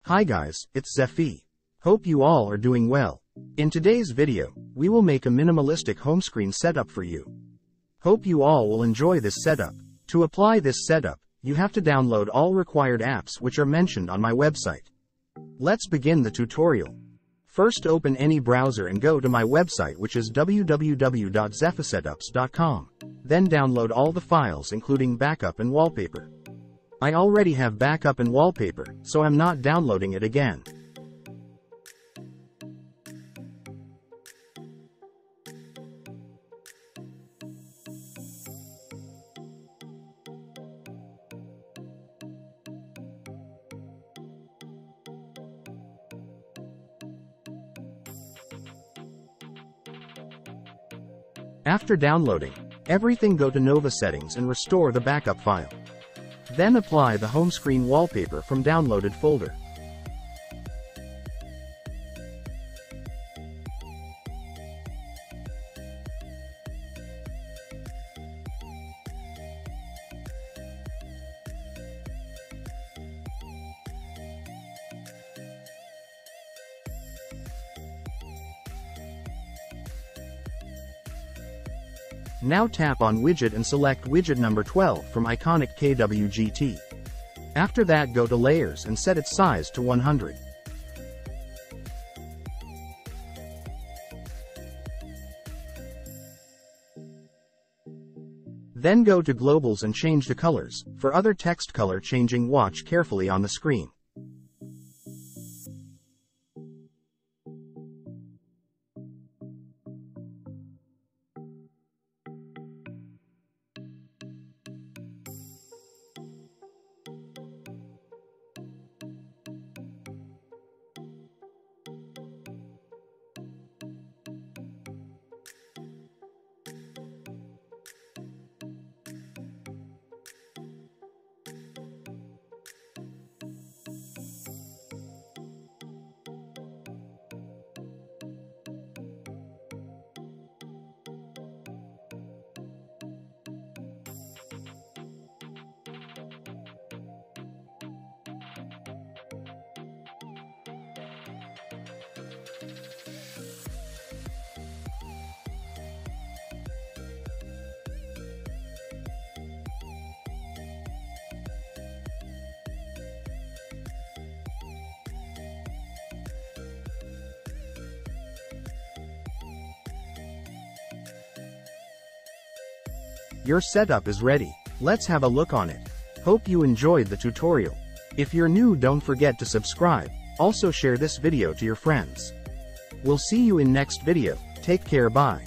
Hi guys, it's Zephy. Hope you all are doing well. In today's video, we will make a minimalistic home screen setup for you. Hope you all will enjoy this setup. To apply this setup, you have to download all required apps which are mentioned on my website. Let's begin the tutorial. First, open any browser and go to my website, which is www.zephysetups.com. Then download all the files including backup and wallpaper. I already have backup and wallpaper, so I'm not downloading it again. After downloading everything, go to Nova Settings and restore the backup file. Then apply the home screen wallpaper from downloaded folder. Now tap on Widget and select widget number 12 from Iconic KWGT. After that, go to Layers and set its size to 100. Then go to Globals and change the colors. For other text color changing, watch carefully on the screen. Your setup is ready. Let's have a look on it. Hope you enjoyed the tutorial. If you're new, don't forget to subscribe. Also share this video to your friends. We'll see you in next video. Take care, bye.